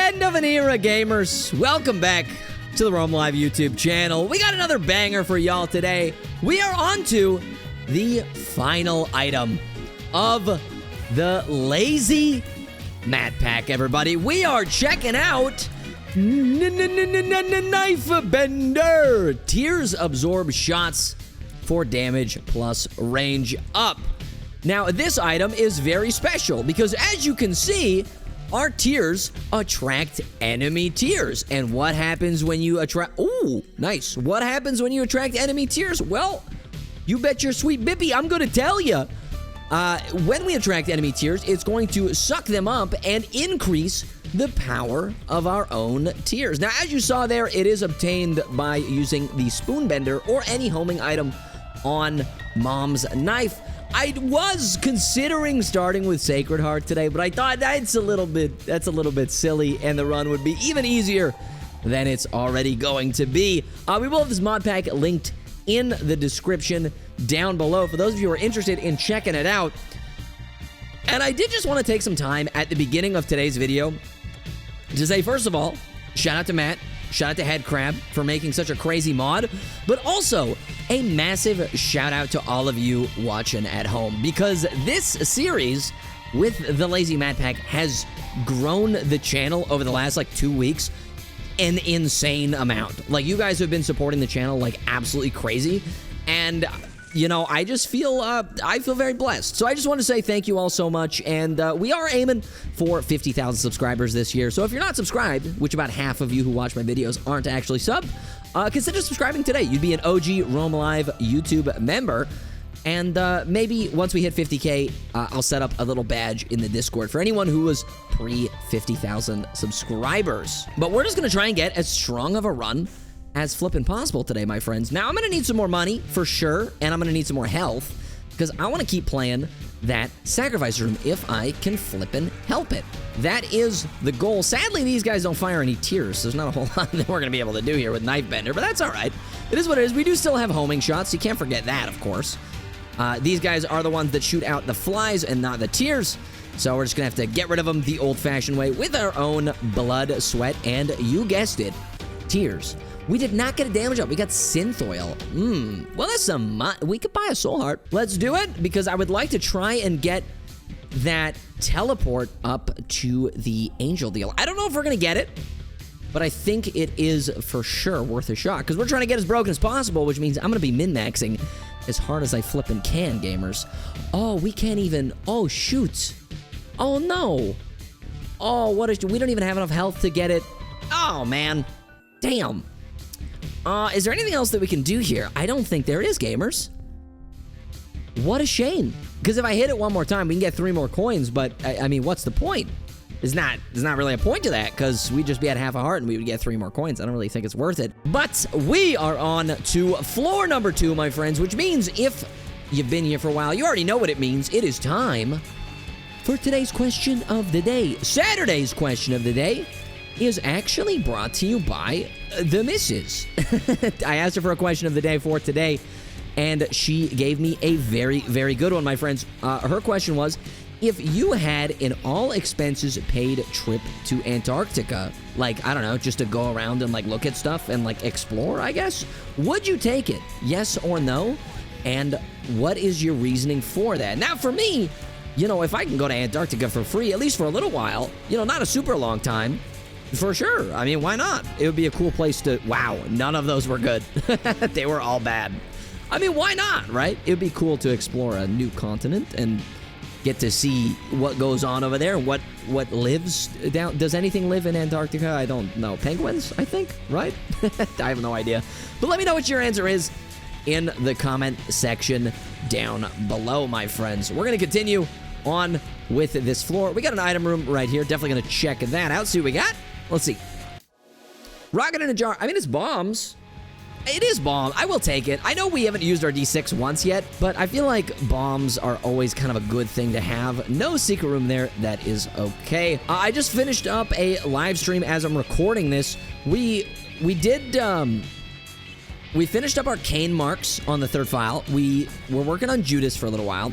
end of an era, gamers. Welcome back to the Roam Live YouTube channel. We got another banger for y'all today. We are on to the final item of the Lazy Mat Pack, everybody. We are checking out Knife Bender. Tears absorb shots for damage plus range up. Now, this item is very special because, as you can see, our tears attract enemy tears. And what happens when you attract... Ooh, nice. What happens when you attract enemy tears? Well, you bet your sweet bippy I'm going to tell you. When we attract enemy tears, it's going to suck them up and increase the power of our own tears. Now, as you saw there, it is obtained by using the Spoon Bender or any homing item on Mom's knife. I was considering starting with Sacred Heart today, but I thought that's a little bit silly, and the run would be even easier than it's already going to be. We will have this mod pack linked in the description down below for those of you who are interested in checking it out. And I did just want to take some time at the beginning of today's video to say, first of all, shout out to Matt, shout out to Headcrab for making such a crazy mod, but also a massive shout out to all of you watching at home, because this series with the Lazy Mat Pack has grown the channel over the last 2 weeks an insane amount. You guys have been supporting the channel absolutely crazy, and I just feel I feel very blessed. So I just want to say thank you all so much, and we are aiming for 50,000 subscribers this year. So if you're not subscribed, which about half of you who watch my videos aren't actually sub, consider subscribing today. You'd be an OG Roam Live YouTube member, and maybe once we hit 50K, I'll set up a little badge in the Discord for anyone who was pre-50,000 subscribers. But we're just going to try and get as strong of a run as flippin' possible today, my friends. Now, I'm going to need some more money, for sure, and I'm going to need some more health, because I want to keep playing that sacrifice room if I can flippin' help it. That is the goal. Sadly, these guys don't fire any tears, so there's not a whole lot that we're going to be able to do here with Knife Bender, but that's all right. It is what it is. We do still have homing shots. You can't forget that, of course. These guys are the ones that shoot out the flies and not the tears, so we're just going to have to get rid of them the old-fashioned way with our own blood, sweat, and, you guessed it, tears. We did not get a damage up. We got synth oil. Well, that's some... We could buy a soul heart. Let's do it, because I would like to try and get that teleport up to the angel deal. I don't know if we're going to get it, but I think it is for sure worth a shot, because we're trying to get as broken as possible, which means I'm going to be min-maxing as hard as I flippin' can, gamers. Oh, we can't even... Oh, shoot. Oh, no. Oh, what is... We don't even have enough health to get it. Oh, man. Damn. Is there anything else that we can do here? I don't think there is, gamers. What a shame. Because if I hit it one more time, we can get 3 more coins, but, I mean, what's the point? There's not really a point to that, because we'd just be at half a heart and we would get 3 more coins. I don't really think it's worth it. But we are on to floor number 2, my friends, which means if you've been here for a while, you already know what it means. It is time for today's question of the day. Saturday's question of the day is actually brought to you by the missus. I asked her for a question of the day for today, and she gave me a very, very good one, my friends. Her question was, if you had an all-expenses-paid trip to Antarctica, I don't know, just to go around and, look at stuff and, explore, I guess, would you take it? Yes or no? And what is your reasoning for that? Now, for me, if I can go to Antarctica for free, at least for a little while, not a super long time, for sure. I mean, why not? It would be a cool place to... Wow, none of those were good. They were all bad. I mean, why not, right? It would be cool to explore a new continent and get to see what goes on over there, what lives down... Does anything live in Antarctica? I don't know. Penguins, I think, right? I have no idea. But let me know what your answer is in the comment section down below, my friends. We're going to continue on with this floor. We got an item room right here. Definitely going to check that out, see what we got. Let's see. Rocket in a jar. I mean, it's bombs. It is bomb. I will take it. I know we haven't used our D6 once yet, but I feel like bombs are always kind of a good thing to have. No secret room there. That is okay. I just finished up a live stream as I'm recording this. We finished up Arcane Marks on the 3rd file. We were working on Judas for a little while.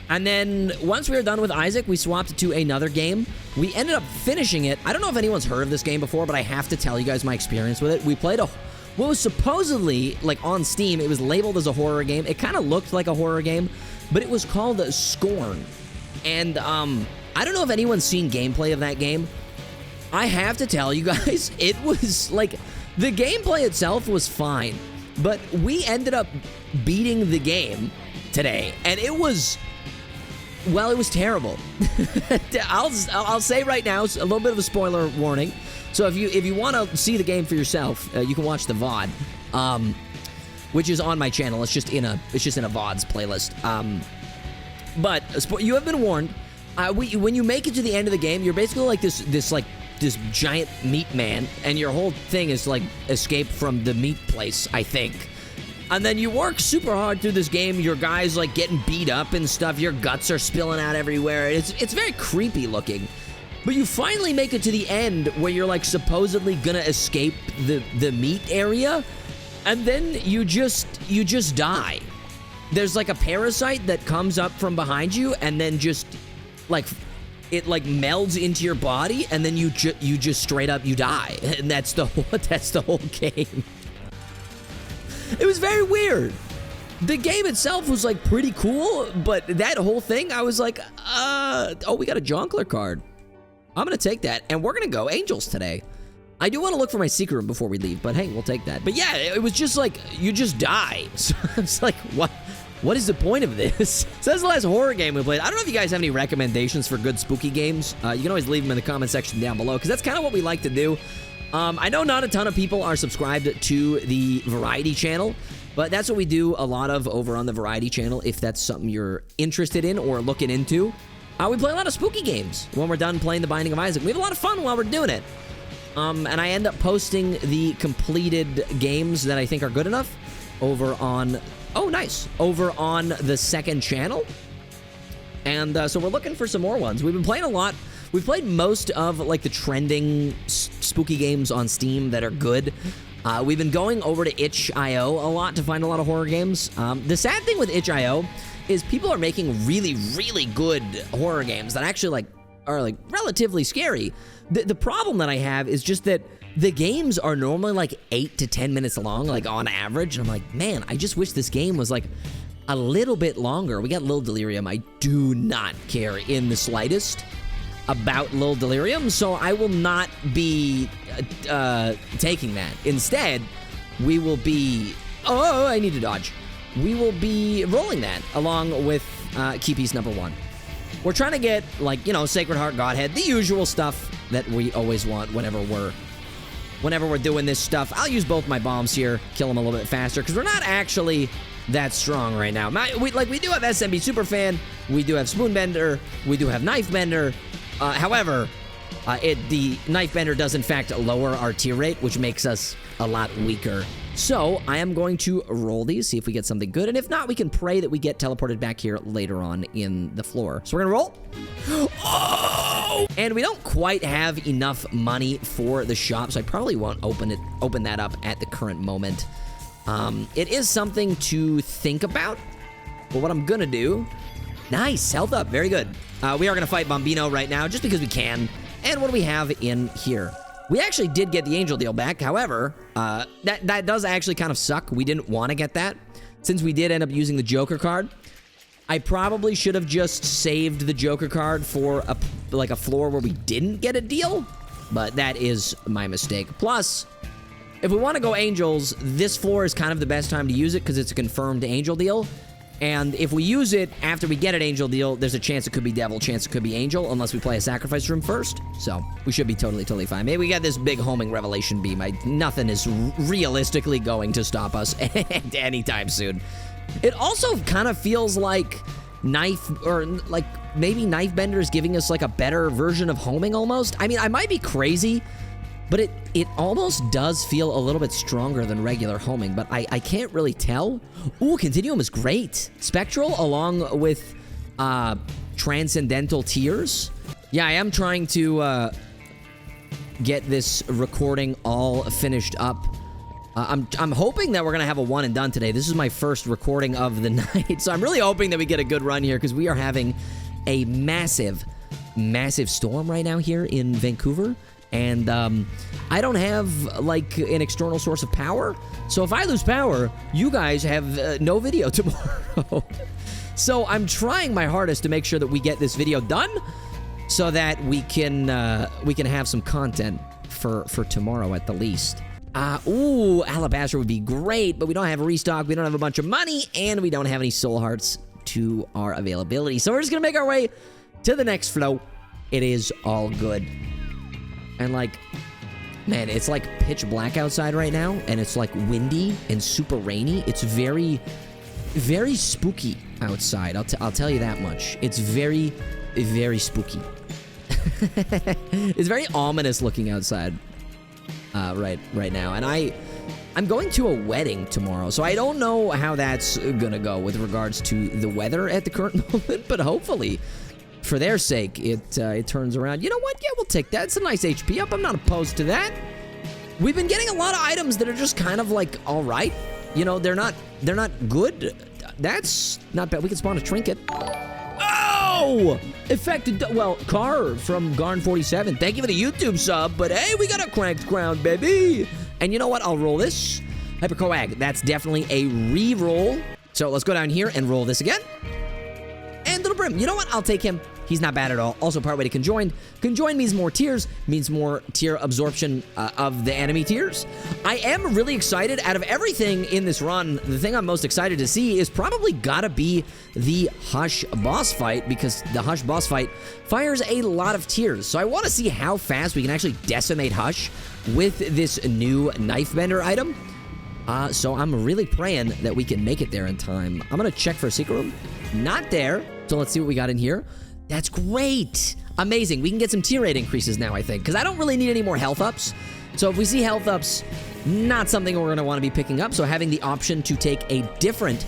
And then once we were done with Isaac, we swapped to another game. We ended up finishing it. I don't know if anyone's heard of this game before, but I have to tell you guys my experience with it. We played what was supposedly, like on Steam, it was labeled as a horror game. It kind of looked like a horror game, but it was called Scorn. And I don't know if anyone's seen gameplay of that game. I have to tell you guys, it was like, the gameplay itself was fine, but we ended up beating the game today, and it was, well, it was terrible. I'll say right now, it's a little bit of a spoiler warning. So if you want to see the game for yourself, you can watch the VOD, which is on my channel. It's just in a VODs playlist. But you have been warned. When you make it to the end of the game, you're basically like this giant meat man, and your whole thing is like escape from the meat place, I think. And then you work super hard through this game. Your guy's like getting beat up and stuff. Your guts are spilling out everywhere. It's very creepy looking. But you finally make it to the end where you're like supposedly gonna escape the meat area, and then you just die. There's like a parasite that comes up from behind you, and then just like it like melds into your body, and then you just straight up you die, and that's the whole game. It was very weird. The game itself was like pretty cool, but that whole thing, I was like, oh, we got a Jonkler card. I'm gonna take that, and we're gonna go Angels today. I do want to look for my secret room before we leave, but hey, we'll take that. But yeah, it was just like, you just die. So it's like, what is the point of this? So that's the last horror game we played. I don't know if you guys have any recommendations for good spooky games. You can always leave them in the comment section down below, because that's kind of what we like to do. I know not a ton of people are subscribed to the Variety channel, but that's what we do a lot of over on the Variety channel, if that's something you're interested in or looking into. We play a lot of spooky games when we're done playing The Binding of Isaac. We have a lot of fun while we're doing it. And I end up posting the completed games that I think are good enough over on, oh, nice, over on the second channel. And so we're looking for some more ones. We've been playing a lot. We've played most of like the trending spooky games on Steam that are good. We've been going over to itch.io a lot to find a lot of horror games. The sad thing with itch.io is people are making really, really good horror games that actually are relatively scary. The problem that I have is just that the games are normally like 8 to 10 minutes long, like on average. And I'm like, man, I just wish this game was like a little bit longer. We got Lil Delirium. I do not care in the slightest about Lil Delirium, so I will not be taking that. Instead, we will be, oh, I need to dodge. We will be rolling that along with key piece number 1. We're trying to get, like, you know, Sacred Heart, Godhead, the usual stuff that we always want whenever we're doing this stuff. I'll use both my bombs here, kill them a little bit faster, because we're not actually that strong right now. We do have SMB Superfan, we do have Spoonbender, we do have Knifebender. However, the Knifebender does in fact lower our tier rate, which makes us a lot weaker. So I am going to roll these, see if we get something good, and if not, we can pray that we get teleported back here later on in the floor. So we're gonna roll. Oh! And we don't quite have enough money for the shop, so I probably won't open that up at the current moment. It is something to think about, but what I'm gonna do, nice, health up, very good. We are gonna fight Bombino right now, just because we can. And what do we have in here? We actually did get the Angel deal back. However, that does actually kind of suck. We didn't want to get that. Since we did end up using the Joker card, I probably should have just saved the Joker card for a floor where we didn't get a deal. But that is my mistake. Plus, if we want to go Angels, this floor is kind of the best time to use it because it's a confirmed Angel deal. And if we use it after we get an Angel deal, there's a chance it could be Devil, chance it could be Angel, unless we play a Sacrifice Room first. So we should be totally fine. Maybe we got this big homing Revelation beam. Nothing is realistically going to stop us anytime soon. It also kind of feels like maybe Knifebender is giving us like a better version of homing almost. I mean, I might be crazy, but it almost does feel a little bit stronger than regular homing, but I can't really tell. Ooh, Continuum is great. Spectral along with Transcendental Tears. Yeah, I am trying to get this recording all finished up I'm hoping that we're gonna have a one and done today. This is my first recording of the night, so I'm really hoping that we get a good run here because we are having a massive storm right now here in Vancouver, and I don't have like an external source of power. So if I lose power, you guys have no video tomorrow. So I'm trying my hardest to make sure that we get this video done, so that we can have some content for tomorrow at the least. Ooh, Alabaster would be great, but we don't have a restock, we don't have a bunch of money, and we don't have any soul hearts to our availability. So we're just gonna make our way to the next flow. It is all good. And like, man, it's like pitch black outside right now, and it's like windy and super rainy. It's very, very spooky outside. I'll tell you that much. It's very, very spooky. It's very ominous looking outside right now, and I'm going to a wedding tomorrow, so I don't know how that's gonna go with regards to the weather at the current moment, but hopefully for their sake it turns around. You know what? Yeah, we'll take that. It's a nice HP up. I'm not opposed to that. We've been getting a lot of items that are just kind of like all right. You know, they're not good. That's not bad. We can spawn a trinket. Oh! Affected, well, Car from Garn47. Thank you for the YouTube sub, but hey, we got a cranked crown, baby. And you know what? I'll roll this. Hypercoag, that's definitely a re-roll. So let's go down here and roll this again. And Little Brim, you know what? I'll take him. He's not bad at all. Also, partway to Conjoined. Conjoined means more tears, means more tear absorption of the enemy tears. I am really excited. Out of everything in this run, the thing I'm most excited to see is probably gotta be the Hush boss fight, because the Hush boss fight fires a lot of tears. So I want to see how fast we can actually decimate Hush with this new knife bender item. So I'm really praying that we can make it there in time. I'm gonna check for a secret room. Not there. So let's see what we got in here. That's great. Amazing. We can get some tier rate increases now, I think, because I don't really need any more health ups. So if we see health ups, not something we're going to want to be picking up. So having the option to take a different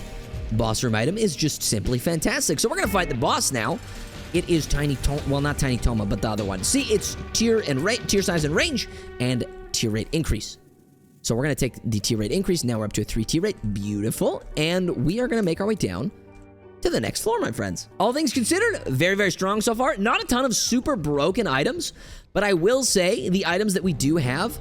boss room item is just simply fantastic. So we're going to fight the boss now. It is Tiny Toma, well, not Tiny Toma, but the other one. See, it's tier size and range, and tier rate increase. So we're going to take the tier rate increase. Now we're up to a 3 tier rate. Beautiful. And we are going to make our way down to the next floor, my friends. All things considered, very, very strong so far. Not a ton of super broken items, but I will say the items that we do have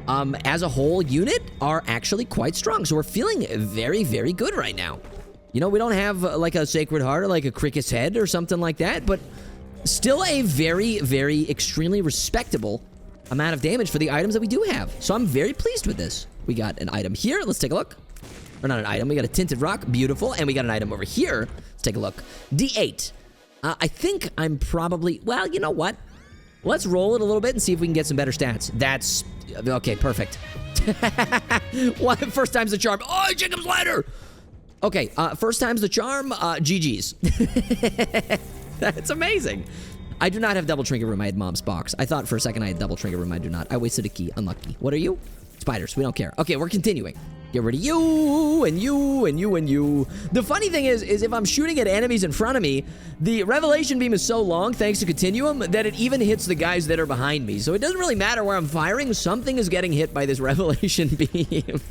as a whole unit are actually quite strong. So we're feeling very, very good right now. You know, we don't have like a Sacred Heart or like a Cricket's Head or something like that, but still a very, very extremely respectable amount of damage for the items that we do have. So I'm very pleased with this. We got an item here. Let's take a look. Or not an item, we got a Tinted Rock, beautiful, and we got an item over here. Let's take a look. D8. I think I'm probably, well, you know what? Let's roll it a little bit and see if we can get some better stats. That's, okay, perfect. What? First time's the charm. Oh, Jacob's Ladder! Okay, first time's the charm, GG's. That's amazing. I do not have double trinket room, I had mom's box. I thought for a second I had double trinket room, I do not. I wasted a key, unlucky. What are you? Spiders, we don't care. Okay, we're continuing. Get rid of you, and you, and you, and you. The funny thing is if I'm shooting at enemies in front of me, the revelation beam is so long, thanks to Continuum, that it even hits the guys that are behind me. So it doesn't really matter where I'm firing, something is getting hit by this revelation beam.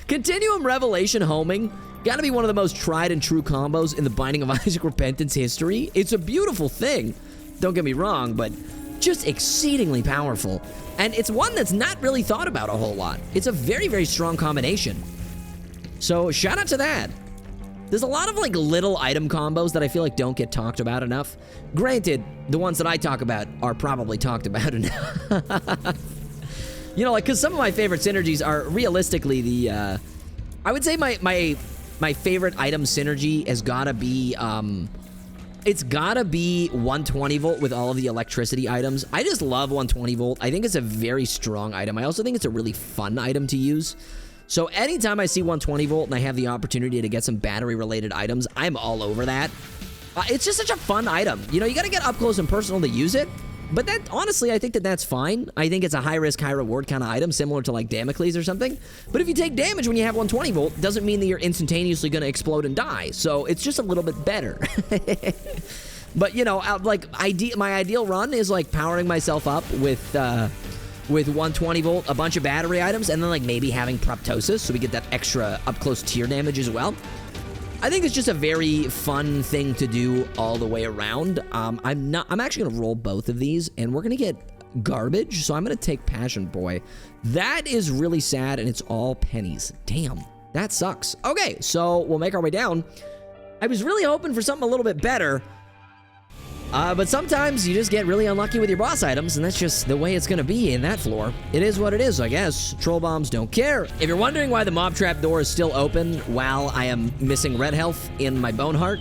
Continuum revelation homing, gotta be one of the most tried and true combos in the Binding of Isaac Repentance history. It's a beautiful thing, don't get me wrong, but just exceedingly powerful. And it's one that's not really thought about a whole lot. It's a very, very strong combination. So shout out to that. There's a lot of like little item combos that I feel like don't get talked about enough. Granted, the ones that I talk about are probably talked about enough. You know, like, because some of my favorite synergies are realistically the, I would say my favorite item synergy has gotta be, it's gotta be 120 volt with all of the electricity items. I just love 120 volt. I think it's a very strong item. I also think it's a really fun item to use. So anytime I see 120 volt and I have the opportunity to get some battery related items, I'm all over that. It's just such a fun item. You know, you gotta get up close and personal to use it. But that, honestly, I think that that's fine. I think it's a high risk, high reward kind of item, similar to like Damocles or something. But if you take damage when you have 120 volt, doesn't mean that you're instantaneously gonna explode and die. So it's just a little bit better. But you know, like my ideal run is like powering myself up with with 120 volt, a bunch of battery items, and then like maybe having proptosis, so we get that extra up close tier damage as well. I think it's just a very fun thing to do all the way around. I'm actually gonna roll both of these, and we're gonna get garbage, so I'm gonna take Passion Boy. That is really sad, and it's all pennies. Damn, that sucks. Okay, so we'll make our way down. I was really hoping for something a little bit better, but sometimes you just get really unlucky with your boss items, and that's just the way it's gonna be in that floor. It is what it is, I guess. Troll bombs don't care. If you're wondering why the mob trap door is still open while I am missing red health in my bone heart,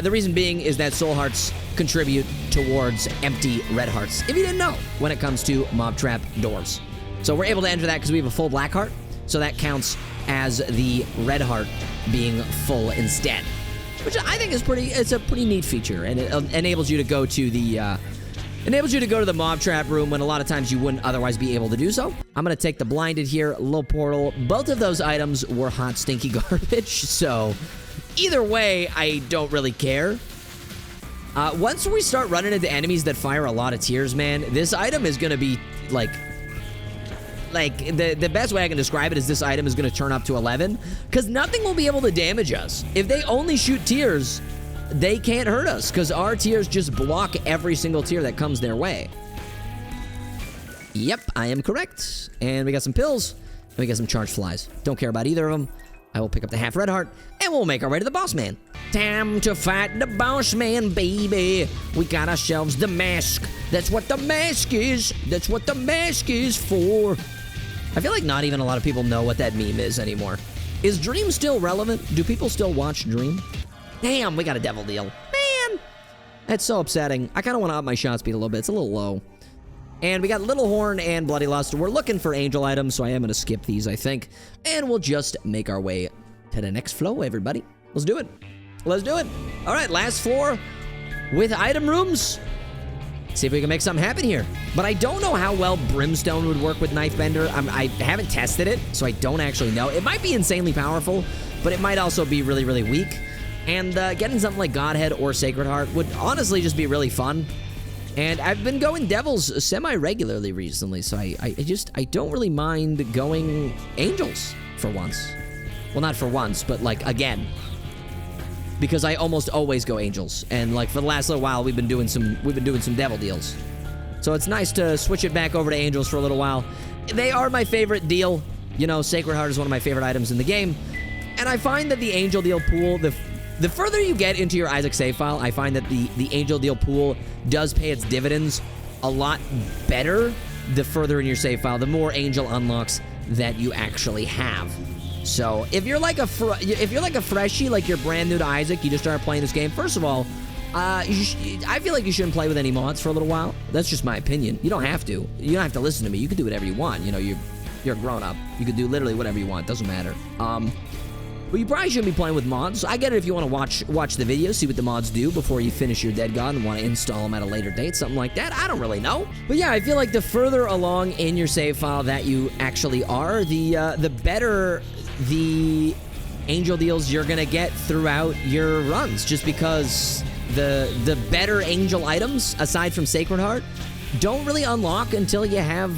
the reason being is that soul hearts contribute towards empty red hearts, if you didn't know, when it comes to mob trap doors. So we're able to enter that because we have a full black heart, so that counts as the red heart being full instead, which I think is it's a pretty neat feature, and it enables you to go to the mob trap room when a lot of times you wouldn't otherwise be able to do so. I'm gonna take the blinded here, low portal. Both of those items were hot, stinky garbage, so either way, I don't really care. Once we start running into enemies that fire a lot of tears, man, this item is gonna be like the best way I can describe it is this item is gonna turn up to 11, because nothing will be able to damage us. If they only shoot tears, they can't hurt us, because our tears just block every single tear that comes their way. Yep, I am correct. And we got some pills, and we got some charged flies. Don't care about either of them. I will pick up the half red heart, and we'll make our way to the boss man. Time to fight the boss man, baby. We got ourselves the mask. That's what the mask is. That's what the mask is for. I feel like not even a lot of people know what that meme is anymore. Is Dream still relevant? Do people still watch Dream? Damn, we got a devil deal. Man, that's so upsetting. I kind of want to up my shot speed a little bit. It's a little low. And we got Little Horn and Bloody Lust. We're looking for angel items, so I am going to skip these, I think. And we'll just make our way to the next flow, everybody. Let's do it. Let's do it. All right, last floor with item rooms. See if we can make something happen here. But I don't know how well Brimstone would work with Knife Bender. I haven't tested it, so I don't actually know. It might be insanely powerful, but it might also be really, really weak. And getting something like Godhead or Sacred Heart would honestly just be really fun. And I've been going Devils semi-regularly recently, so I don't really mind going Angels for once. Well, not for once, but like again. Because I almost always go Angels, and like for the last little while we've been doing some devil deals. So it's nice to switch it back over to Angels for a little while. They are my favorite deal. You know, Sacred Heart is one of my favorite items in the game. And I find that the Angel deal pool, the further you get into your Isaac save file, I find that the Angel deal pool does pay its dividends a lot better the further in your save file, the more Angel unlocks that you actually have. So if you're like a freshie, like you're brand new to Isaac, you just started playing this game, first of all, I feel like you shouldn't play with any mods for a little while. That's just my opinion. You don't have to. You don't have to listen to me. You can do whatever you want. You know, you're a grown-up. You can do literally whatever you want. Doesn't matter. But you probably shouldn't be playing with mods. I get it if you want to watch the video, see what the mods do before you finish your Dead God and want to install them at a later date, something like that. I don't really know. But yeah, I feel like the further along in your save file that you actually are, the better the angel deals you're gonna get throughout your runs, just because the better angel items aside from Sacred Heart don't really unlock until you have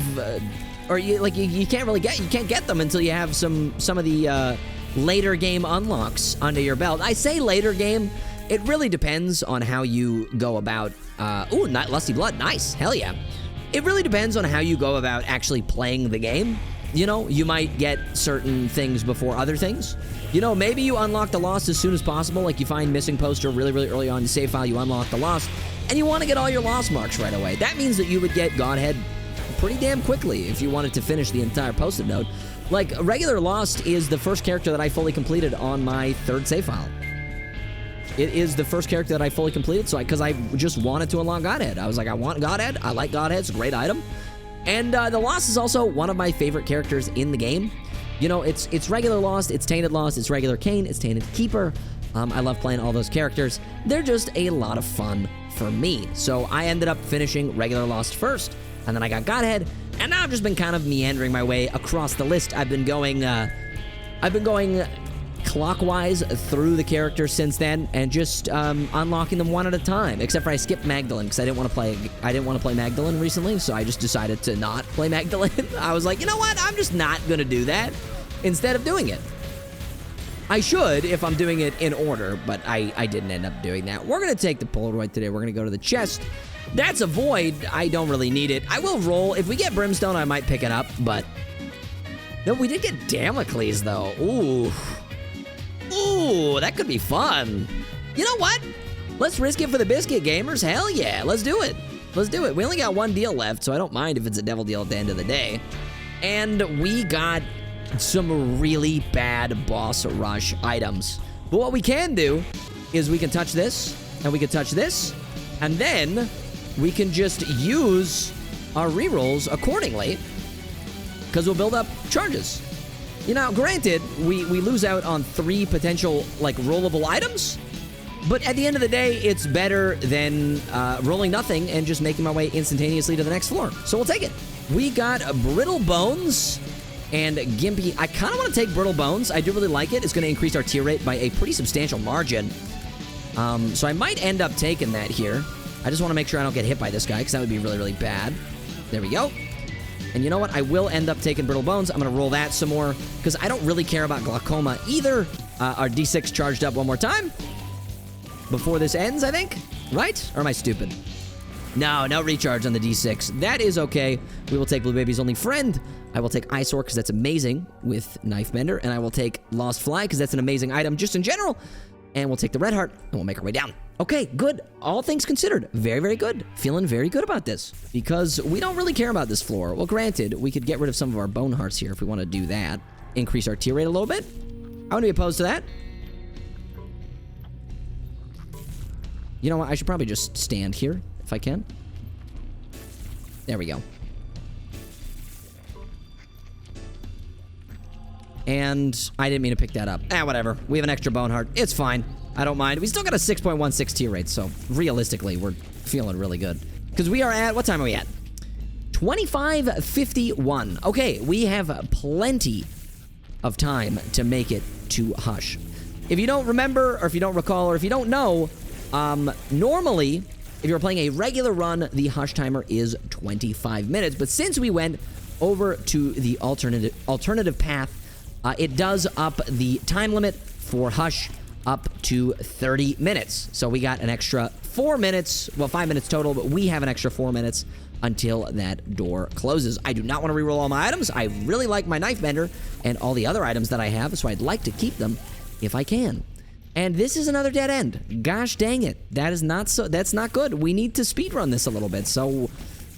you can't get them until you have some of the later game unlocks under your belt. I say later game, it really depends on how you go about not Lusty Blood, nice, hell yeah. It really depends on how you go about actually playing the game. You know, you might get certain things before other things. You know, maybe you unlock the Lost as soon as possible, like you find Missing Poster really, really early on in the save file, you unlock the Lost, and you want to get all your Lost marks right away. That means that you would get Godhead pretty damn quickly if you wanted to finish the entire post-it note. Like, regular Lost is the first character that I fully completed on my third save file. It is the first character that I fully completed, because I just wanted to unlock Godhead. I was like, I want Godhead, I like Godhead, it's a great item. And the Lost is also one of my favorite characters in the game. You know, it's regular Lost, it's Tainted Lost, it's regular Cain, it's Tainted Keeper. I love playing all those characters. They're just a lot of fun for me. So I ended up finishing regular Lost first, and then I got Godhead, and now I've just been kind of meandering my way across the list. I've been going clockwise through the characters since then, and just unlocking them one at a time. Except for I skipped Magdalene because I didn't want to play Magdalene recently, so I just decided to not play Magdalene. I was like, you know what? I'm just not gonna do that instead of doing it. I should if I'm doing it in order, but I didn't end up doing that. We're gonna take the Polaroid today. We're gonna go to the chest. That's a void. I don't really need it. I will roll. If we get brimstone, I might pick it up, but no, we did get Damocles though. Ooh. Ooh, that could be fun. You know what? Let's risk it for the biscuit, gamers. Hell yeah, let's do it. Let's do it. We only got one deal left, so I don't mind if it's a devil deal at the end of the day. And we got some really bad boss rush items. But what we can do is we can touch this, and we can touch this, and then we can just use our rerolls accordingly, because we'll build up charges. You know, granted, we lose out on 3 potential, like, rollable items, but at the end of the day, it's better than rolling nothing and just making my way instantaneously to the next floor. So we'll take it. We got Brittle Bones and Gimpy. I kind of want to take Brittle Bones. I do really like it. It's going to increase our tier rate by a pretty substantial margin. So I might end up taking that here. I just want to make sure I don't get hit by this guy, because that would be really, really bad. There we go. And you know what? I will end up taking Brittle Bones. I'm going to roll that some more, because I don't really care about Glaucoma either. Our D6 charged up one more time before this ends, I think. Right? Or am I stupid? No recharge on the D6. That is okay. We will take Blue Baby's only friend. I will take Eyesore, because that's amazing with Knife Bender. And I will take Lost Fly, because that's an amazing item just in general. And we'll take the Red Heart, and we'll make our way down. Okay, good. All things considered, very, very good. Feeling very good about this, because we don't really care about this floor. Well, granted, we could get rid of some of our Bone Hearts here if we want to do that. Increase our tier rate a little bit. I wouldn't be opposed to that. You know what? I should probably just stand here if I can. There we go. And I didn't mean to pick that up. Whatever. We have an extra Bone Heart. It's fine. I don't mind. We still got a 6.16 tier rate, so realistically, we're feeling really good. Because we are at, what time are we at? 25:51. Okay, we have plenty of time to make it to Hush. If you don't remember, or if you don't recall, or if you don't know, normally, if you're playing a regular run, the Hush timer is 25 minutes. But since we went over to the alternative path, it does up the time limit for Hush up to 30 minutes. So we got an extra 4 minutes, well, 5 minutes total, but we have an extra 4 minutes until that door closes. I do not want to reroll all my items. I really like my Knife Bender and all the other items that I have, so I'd like to keep them if I can. And this is another dead end. Gosh dang it. That's not good. We need to speedrun this a little bit, so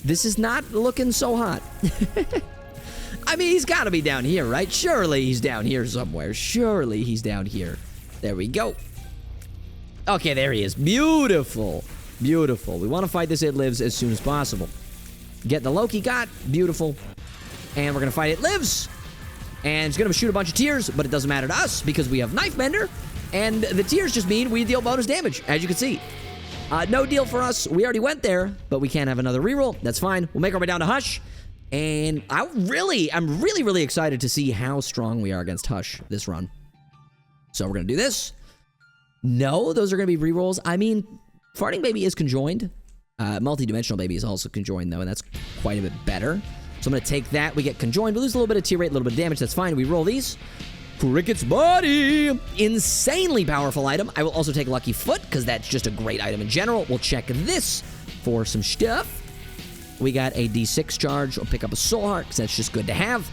this is not looking so hot. I mean, he's got to be down here, right? Surely he's down here somewhere. Surely he's down here. There we go. Okay, there he is. Beautiful. Beautiful. We want to fight this It Lives as soon as possible. Get the Loki got. Beautiful. And we're going to fight It Lives. And it's going to shoot a bunch of tears, but it doesn't matter to us because we have Knife Bender. And the tears just mean we deal bonus damage, as you can see. No deal for us. We already went there, but we can't have another reroll. That's fine. We'll make our way down to Hush. And I'm really excited to see how strong we are against Hush this run. So we're going to do this. No, those are going to be rerolls. I mean, Farting Baby is conjoined. Multi-dimensional Baby is also conjoined, though, and that's quite a bit better. So I'm going to take that. We get conjoined. We lose a little bit of tier rate, a little bit of damage. That's fine. We roll these. Cricket's Body. Insanely powerful item. I will also take Lucky Foot, because that's just a great item in general. We'll check this for some stuff. We got a D6 charge. We'll pick up a Soul Heart, because that's just good to have.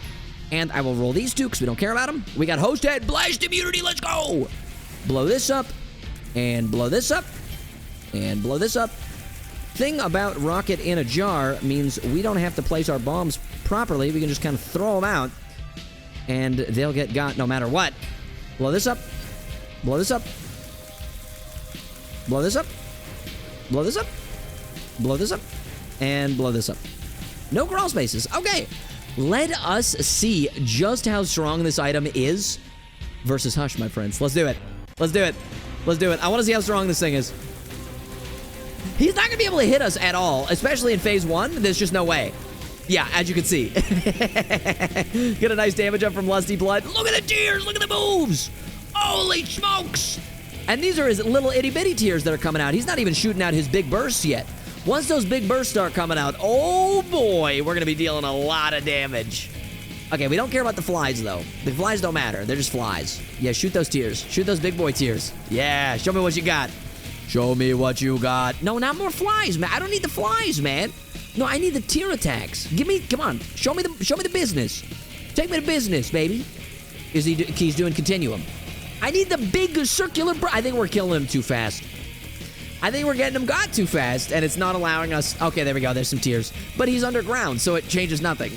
And I will roll these two, because we don't care about them. We got Host Head. Blast Immunity. Let's go. Blow this up. And blow this up. And blow this up. Thing about Rocket in a Jar means we don't have to place our bombs properly. We can just kind of throw them out. And they'll get got no matter what. Blow this up. Blow this up. Blow this up. Blow this up. Blow this up. And blow this up. No crawl spaces. Okay. Let us see just how strong this item is versus Hush, my friends. Let's do it. Let's do it. Let's do it. I want to see how strong this thing is. He's not going to be able to hit us at all, especially in phase 1. There's just no way. Yeah, as you can see. Get a nice damage up from Lusty Blood. Look at the tears. Look at the moves. Holy smokes! And these are his little itty-bitty tears that are coming out. He's not even shooting out his big bursts yet. Once those big bursts start coming out, oh boy, we're going to be dealing a lot of damage. Okay, we don't care about the flies, though. The flies don't matter. They're just flies. Yeah, shoot those tears. Shoot those big boy tears. Yeah, show me what you got. Show me what you got. No, not more flies, man. I don't need the flies, man. No, I need the tear attacks. Come on. Show me the business. Take me to business, baby. He's doing continuum. I need the big circular... I think we're killing him too fast. I think we're getting him got too fast, and it's not allowing us... Okay, there we go. There's some tears. But he's underground, so it changes nothing.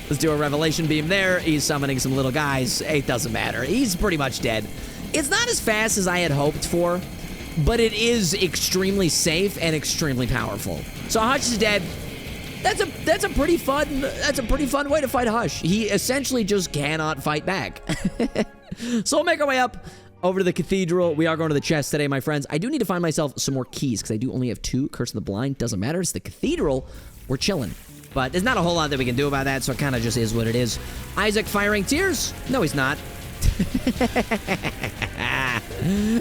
Let's do a revelation beam there. He's summoning some little guys. It doesn't matter. He's pretty much dead. It's not as fast as I had hoped for, but it is extremely safe and extremely powerful. So Hush is dead. That's a pretty fun way to fight Hush. He essentially just cannot fight back. So we'll make our way up over to the cathedral. We are going to the chest today, my friends. I do need to find myself some more keys because I do only have 2. Curse of the Blind doesn't matter. It's the cathedral. We're chilling. But there's not a whole lot that we can do about that, so it kind of just is what it is. Isaac firing tears? No, he's not.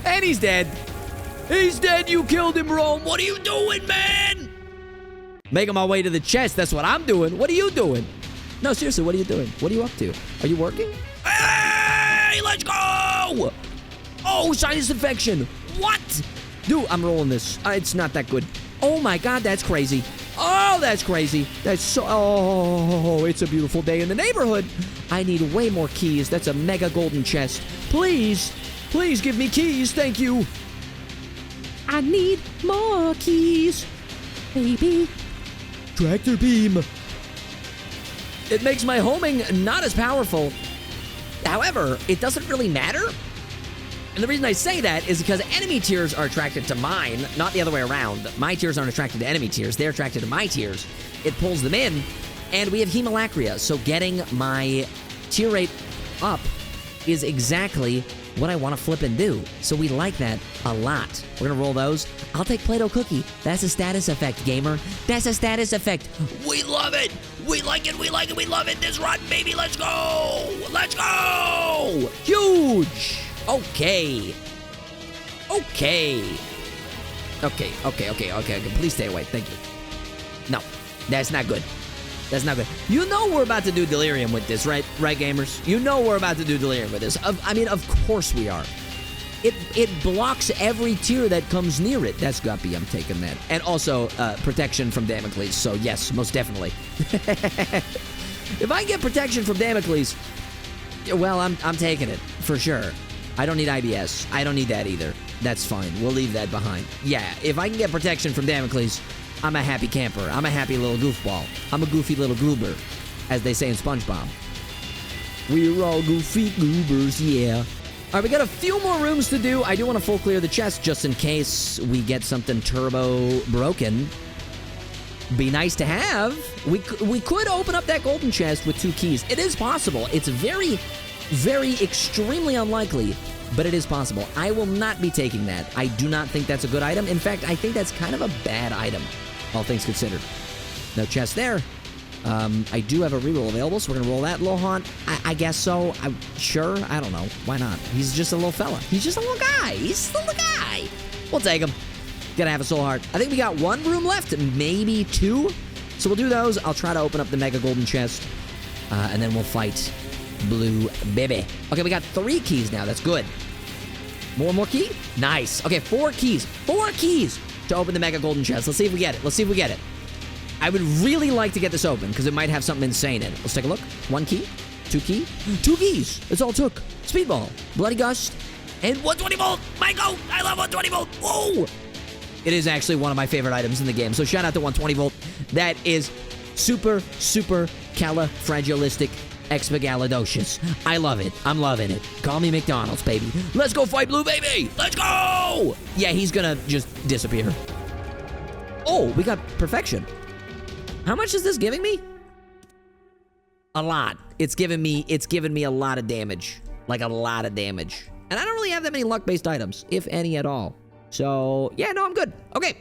And he's dead. He's dead. You killed him, Rome. What are you doing, man? Making my way to the chest. That's what I'm doing. What are you doing? No, seriously, what are you doing? What are you up to? Are you working? Hey, let's go! Oh, sinus infection. What? Dude, I'm rolling this. It's not that good. Oh, my God, that's crazy. Oh, that's crazy. That's so... Oh, it's a beautiful day in the neighborhood. I need way more keys. That's a mega golden chest. Please, please give me keys. Thank you. I need more keys, baby. Tractor beam. It makes my homing not as powerful. However, it doesn't really matter. And the reason I say that is because enemy tears are attracted to mine, not the other way around. My tears aren't attracted to enemy tears. They're attracted to my tears. It pulls them in, and we have hemolacria. So getting my tear rate up is exactly what I want to flip and do. So we like that a lot. We're going to roll those. I'll take Play-Doh Cookie. That's a status effect, gamer. That's a status effect. We love it. We like it. We like it. We love it. This run, baby. Let's go. Let's go. Huge. Okay. Please stay away. Thank you. No, that's not good. That's not good. You know we're about to do Delirium with this, right? Right, gamers? You know we're about to do Delirium with this. I mean, of course we are. It blocks every tier that comes near it. That's Guppy. I'm taking that. And also, protection from Damocles. So, yes, most definitely. If I get protection from Damocles, well, I'm taking it. For sure. I don't need IBS. I don't need that either. That's fine. We'll leave that behind. Yeah, if I can get protection from Damocles, I'm a happy camper. I'm a happy little goofball. I'm a goofy little goober, as they say in SpongeBob. We're all goofy goobers, yeah. All right, we got a few more rooms to do. I do want to full clear the chest just in case we get something turbo broken. Be nice to have. We could open up that golden chest with 2 keys. It is possible. It's very, very extremely unlikely, but it is possible. I will not be taking that. I do not think that's a good item. In fact, I think that's kind of a bad item, all things considered. No chest there. I do have a reroll available, so we're going to roll that. Lohan, I guess so. Sure, I don't know. Why not? He's just a little fella. He's just a little guy. He's a little guy. We'll take him. Gonna have a soul heart. I think we got 1 room left, maybe 2. So we'll do those. I'll try to open up the mega golden chest, and then we'll fight Blue Baby. Okay, we got 3 keys now. That's good. More key? Nice. Okay, 4 keys. 4 keys to open the mega golden chest. Let's see if we get it. Let's see if we get it. I would really like to get this open because it might have something insane in it. Let's take a look. 1 key. 2 key. 2 keys. That's all it took. Speedball. Bloody Gust. And 120 volt. My goat. I love 120 volt. Whoa. It is actually one of my favorite items in the game. So shout out to 120 volt. That is super califragilistic expialidocious. I love it. I'm loving it. Call me McDonald's, baby. Let's go fight Blue Baby. Let's go. Yeah, he's gonna just disappear. Oh, we got perfection. How much is this giving me? A lot. It's giving me a lot of damage. Like a lot of damage. And I don't really have that many luck-based items, if any at all. So, yeah, no, I'm good. Okay.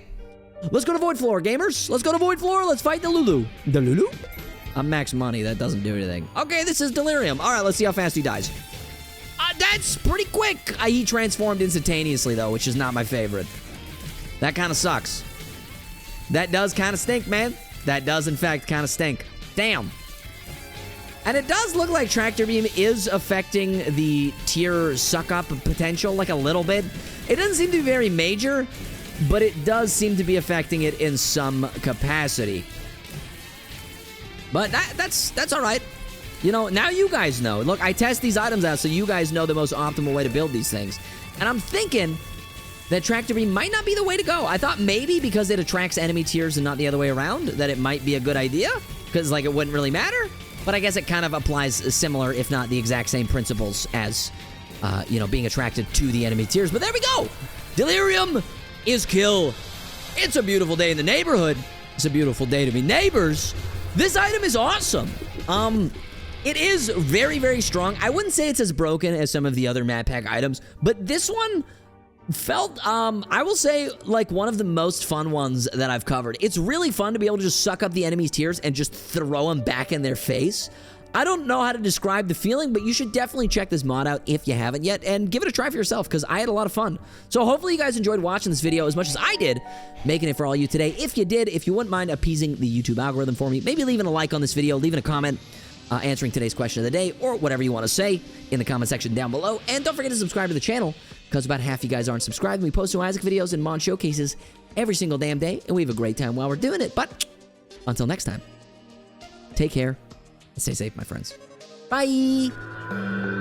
Let's go to Void Floor, gamers. Let's go to Void Floor. Let's fight the Lulu. The Lulu? I'm max money. That doesn't do anything. Okay, this is Delirium. All right, let's see how fast he dies. That's pretty quick. He transformed instantaneously, though, which is not my favorite. That kind of sucks. That does kind of stink, man. That does, in fact, kind of stink. Damn. And it does look like Tractor Beam is affecting the tier suck-up potential, like a little bit. It doesn't seem to be very major, but it does seem to be affecting it in some capacity. But that's all right. You know, now you guys know. Look, I test these items out so you guys know the most optimal way to build these things. And I'm thinking that Tractor Beam might not be the way to go. I thought maybe because it attracts enemy tiers and not the other way around, that it might be a good idea. Because, like, it wouldn't really matter. But I guess it kind of applies similar, if not the exact same principles as, you know, being attracted to the enemy tiers. But there we go. Delirium is kill. It's a beautiful day in the neighborhood. It's a beautiful day to be neighbors. This item is awesome. It is very, very strong. I wouldn't say it's as broken as some of the other map pack items, but this one felt, I will say, like one of the most fun ones that I've covered. It's really fun to be able to just suck up the enemy's tears and just throw them back in their face. I don't know how to describe the feeling, but you should definitely check this mod out if you haven't yet, and give it a try for yourself, because I had a lot of fun. So hopefully you guys enjoyed watching this video as much as I did making it for all you today. If you did, if you wouldn't mind appeasing the YouTube algorithm for me, maybe leaving a like on this video, leaving a comment, answering today's question of the day, or whatever you want to say in the comment section down below. And don't forget to subscribe to the channel, because about half you guys aren't subscribed. We post new Isaac videos and Mon showcases every single damn day, and we have a great time while we're doing it. But until next time, take care and stay safe, my friends. Bye!